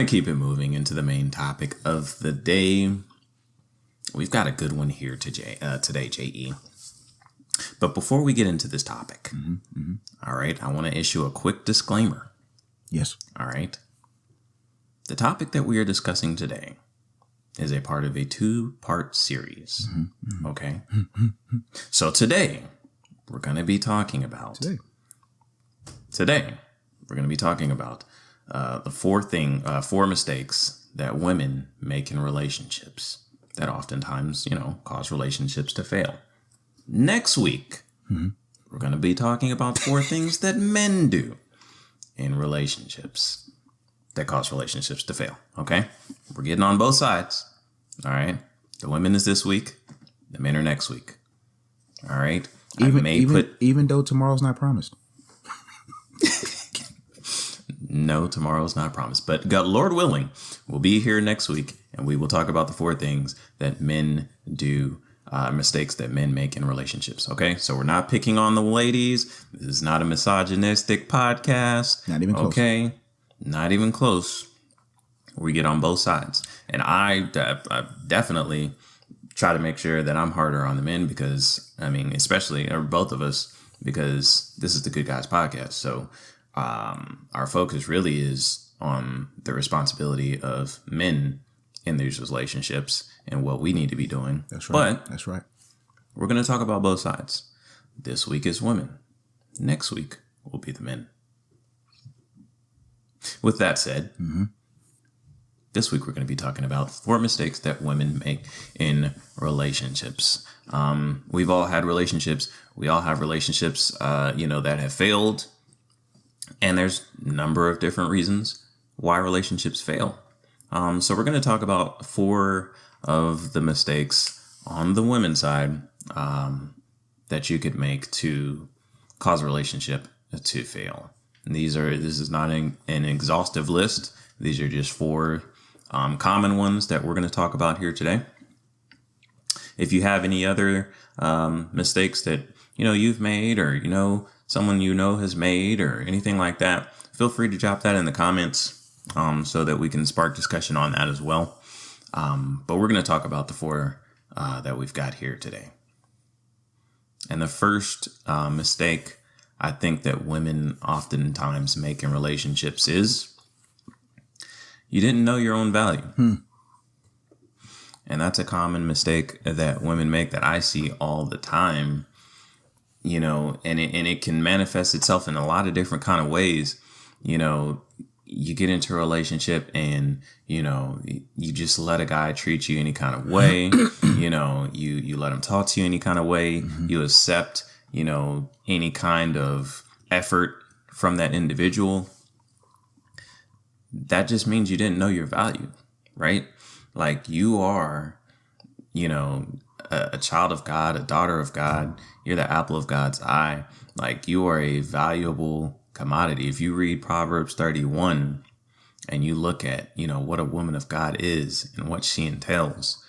keep it moving into the main topic of the day. We've got a good one here today, J.E. But before we get into this topic, all right, I want to issue a quick disclaimer. Yes. All right. The topic that we are discussing today is a part of a 2-part series. Okay. So today we're going to be talking about the 4 mistakes that women make in relationships that oftentimes, cause relationships to fail. Next week, we're going to be talking about 4 things that men do in relationships that cause relationships to fail. Okay. We're getting on both sides. All right. The women is this week. The men are next week. All right. Even though tomorrow's not promised. No, tomorrow's not promised. But God, Lord willing, we'll be here next week and we will talk about the 4 things that men do, mistakes that men make in relationships. Okay. So we're not picking on the ladies. This is not a misogynistic podcast. Not even close. Okay. Not even close. We get on both sides. And I definitely try to make sure that I'm harder on the men because, especially, or both of us, because this is the Good Guys podcast. So our focus really is on the responsibility of men in these relationships and what we need to be doing. That's right. But we're going to talk about both sides. This week is women. Next week will be the men. With that said, this week we're going to be talking about 4 mistakes that women make in relationships. We've all had relationships. We all have relationships, that have failed. And there's a number of different reasons why relationships fail. So we're going to talk about 4 of the mistakes on the women's side that you could make to cause a relationship to fail. And this is not an exhaustive list. These are just 4 common ones that we're going to talk about here today. If you have any other mistakes that you've made, or someone has made, or anything like that, feel free to drop that in the comments so that we can spark discussion on that as well. But we're going to talk about the 4 that we've got here today. And the first mistake I think that women oftentimes make in relationships is you didn't know your own value. And that's a common mistake that women make that I see all the time, and it can manifest itself in a lot of different kind of ways. You get into a relationship and, you just let a guy treat you any kind of way. You let him talk to you any kind of way. You accept, any kind of effort from that individual. That just means you didn't know your value, right? Like you are, a child of God, a daughter of God. You're the apple of God's eye. Like you are a valuable commodity. If you read Proverbs 31 and you look at, what a woman of God is and what she entails,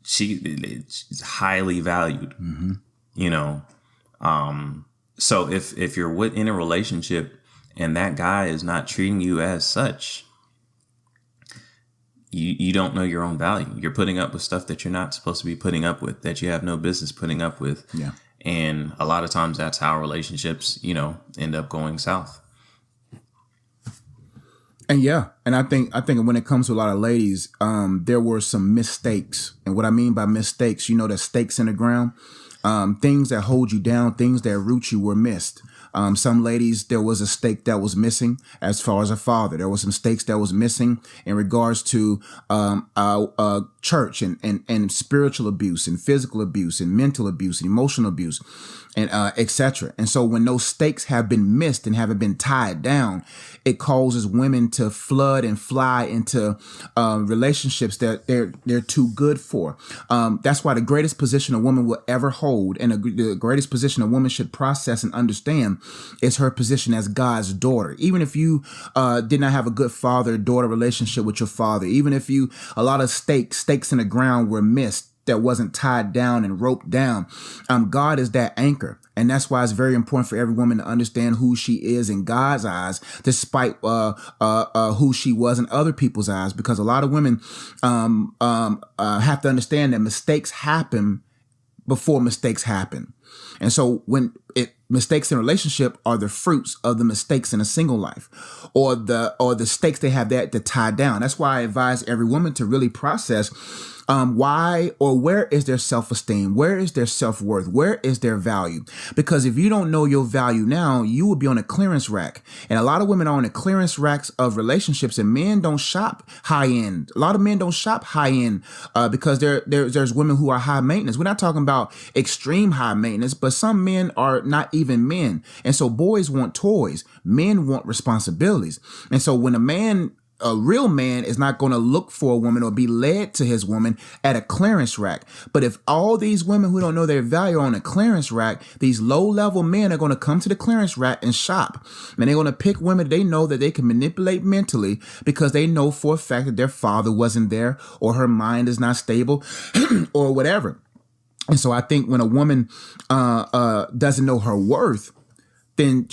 she's highly valued, So if you're in a relationship and that guy is not treating you as such, you don't know your own value. You're putting up with stuff that you're not supposed to be putting up with, that you have no business putting up with. Yeah. And a lot of times that's how relationships, end up going south. And I think when it comes to a lot of ladies, there were some mistakes. And what I mean by mistakes, the stakes in the ground, things that hold you down, things that root you were missed. Some ladies, there was a stake that was missing as far as a father. There was some stakes that was missing in regards to church and spiritual abuse and physical abuse and mental abuse and emotional abuse and etc. And so when those stakes have been missed and haven't been tied down, it causes women to flood and fly into relationships that they're too good for. That's why the greatest position a woman will ever hold and the greatest position a woman should process and understand is her position as God's daughter. Even if you did not have a good father-daughter relationship with your father, even if a lot of stakes in the ground were missed, that wasn't tied down and roped down. God is that anchor. And that's why it's very important for every woman to understand who she is in God's eyes, despite who she was in other people's eyes. Because a lot of women have to understand that mistakes happen before mistakes happen. And so mistakes in a relationship are the fruits of the mistakes in a single life, or the stakes they have that to tie down. That's why I advise every woman to really process why or where is their self-esteem? Where is their self-worth? Where is their value? Because if you don't know your value now, you will be on a clearance rack. And a lot of women are on the clearance racks of relationships, and men don't shop high end. A lot of men don't shop high end because there's women who are high maintenance. We're not talking about extreme high maintenance, but some men are not even men. And so boys want toys. Men want responsibilities. And so when a real man is not going to look for a woman or be led to his woman at a clearance rack. But if all these women who don't know their value are on a clearance rack, these low-level men are going to come to the clearance rack and shop. And they're going to pick women they know that they can manipulate mentally because they know for a fact that their father wasn't there, or her mind is not stable, or whatever. And so I think when a woman doesn't know her worth, then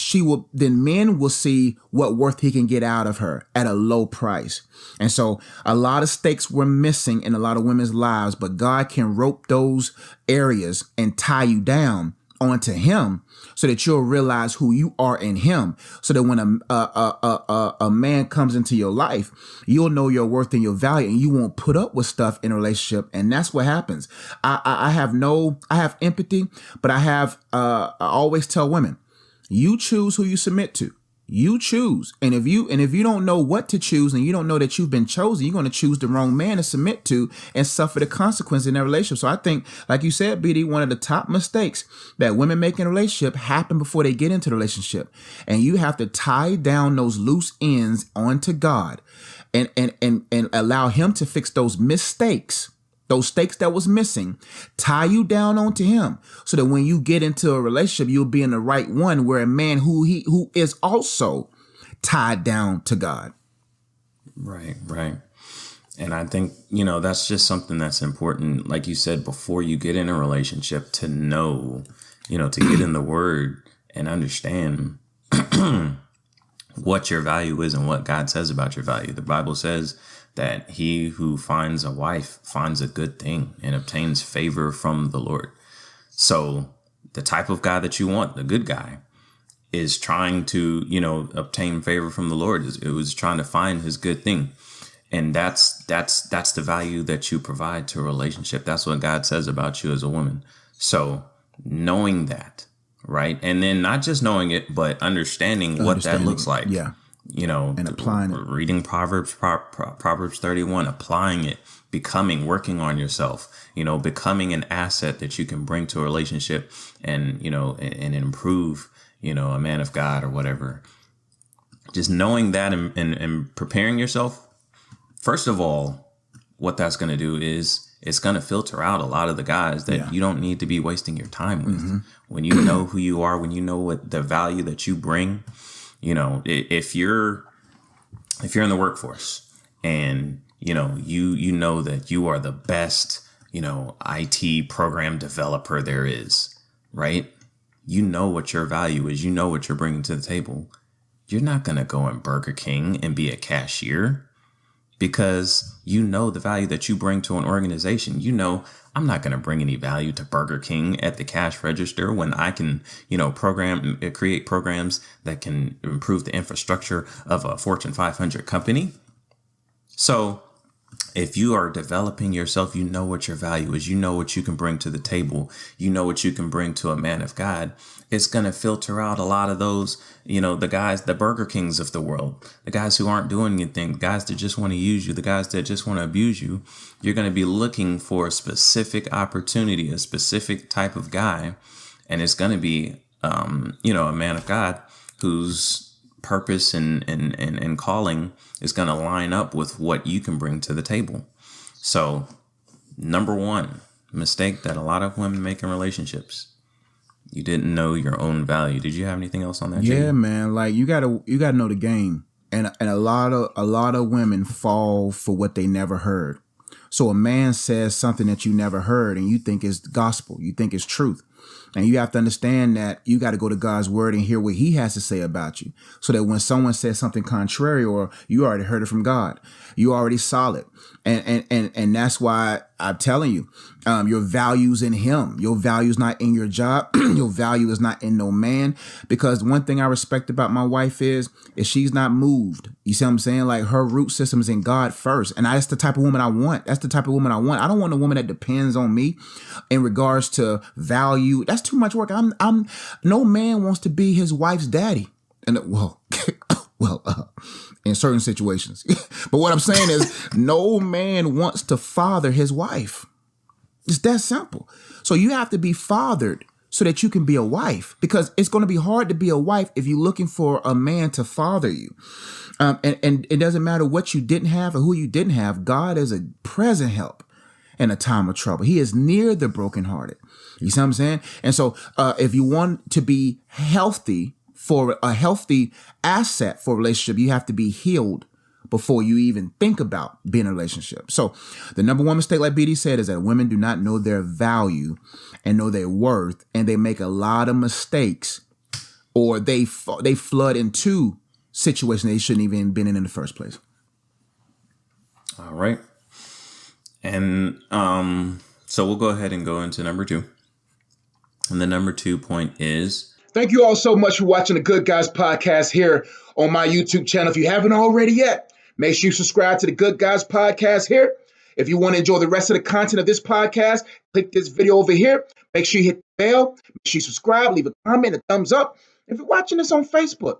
men will see what worth he can get out of her at a low price. And so a lot of stakes were missing in a lot of women's lives, but God can rope those areas and tie you down onto him so that you'll realize who you are in him. So that when a man comes into your life, you'll know your worth and your value, and you won't put up with stuff in a relationship. And that's what happens. I have empathy, but I always tell women, you choose who you submit to. You choose. And if you don't know what to choose, and you don't know that you've been chosen, you're going to choose the wrong man to submit to and suffer the consequence in that relationship. So I think, like you said, BD, one of the top mistakes that women make in a relationship happen before they get into the relationship. And you have to tie down those loose ends onto God and allow him to fix those mistakes. Those stakes that was missing, tie you down onto him so that when you get into a relationship, you'll be in the right one, where a man who is also tied down to God. Right. And I think, that's just something that's important. Like you said, before you get in a relationship, to know, to get in the word and understand what your value is and what God says about your value. The Bible says that he who finds a wife finds a good thing and obtains favor from the Lord. So the type of guy that you want, the good guy, is trying to, obtain favor from the Lord. It was trying to find his good thing. And that's the value that you provide to a relationship. That's what God says about you as a woman. So knowing that, right? And then not just knowing it, but understanding what that looks like. Yeah. And applying it, reading Proverbs 31, applying it, working on yourself, becoming an asset that you can bring to a relationship and improve, a man of God or whatever. Just knowing that and preparing yourself. First of all, what that's going to do is it's going to filter out a lot of the guys that you don't need to be wasting your time with. Mm-hmm. When you know who you are, when you know what the value that you bring. If you're in the workforce and, you know that you are the best, IT program developer there is, right? You know what your value is. You know what you're bringing to the table. You're not going to go in Burger King and be a cashier because you know the value that you bring to an organization. I'm not going to bring any value to Burger King at the cash register when I can, create programs that can improve the infrastructure of a Fortune 500 company. So if you are developing yourself, you know what your value is. You know what you can bring to the table. You know what you can bring to a man of God. It's going to filter out a lot of those, the guys, the Burger Kings of the world, the guys who aren't doing anything, the guys that just want to use you, the guys that just want to abuse you. You're going to be looking for a specific opportunity, a specific type of guy. And it's going to be, a man of God whose purpose and calling is going to line up with what you can bring to the table. So, number one mistake that a lot of women make in relationships: you didn't know your own value. Did you have anything else on that? Yeah, man. Like you gotta know the game, and a lot of women fall for what they never heard. So a man says something that you never heard and you think is gospel, you think is truth. And you have to understand that you got to go to God's word and hear what he has to say about you. So that when someone says something contrary, or you already heard it from God, you already solid. And that's why I'm telling you, your value's in him. Your value's not in your job. Your value is not in no man. Because one thing I respect about my wife is she's not moved. You see what I'm saying? Like, her root system is in God first. And that's the type of woman I want. That's the type of woman I want. I don't want a woman that depends on me in regards to value. That's too much work. No man wants to be his wife's daddy. And well, in certain situations. But what I'm saying is, no man wants to father his wife. It's that simple. So you have to be fathered so that you can be a wife, because it's going to be hard to be a wife if you're looking for a man to father you. And it doesn't matter what you didn't have or who you didn't have. God is a present help in a time of trouble. He is near the brokenhearted. You see what I'm saying? And so if you want to be healthy, for a healthy asset for a relationship, you have to be healed before you even think about being in a relationship. So the number one mistake, like BD said, is that women do not know their value and know their worth, and they make a lot of mistakes, or they flood into situations they shouldn't even been in the first place. All right. And so we'll go ahead and go into number 2. And the number 2 point is, thank you all so much for watching the Good Guys Podcast here on my YouTube channel. If you haven't already yet, make sure you subscribe to the Good Guys Podcast here. If you want to enjoy the rest of the content of this podcast, click this video over here. Make sure you hit the bell. Make sure you subscribe, leave a comment, a thumbs up. If you're watching this on Facebook,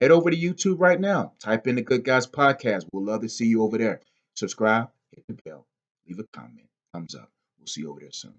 head over to YouTube right now. Type in the Good Guys Podcast. We'll love to see you over there. Subscribe, hit the bell, leave a comment, thumbs up. We'll see you over there soon.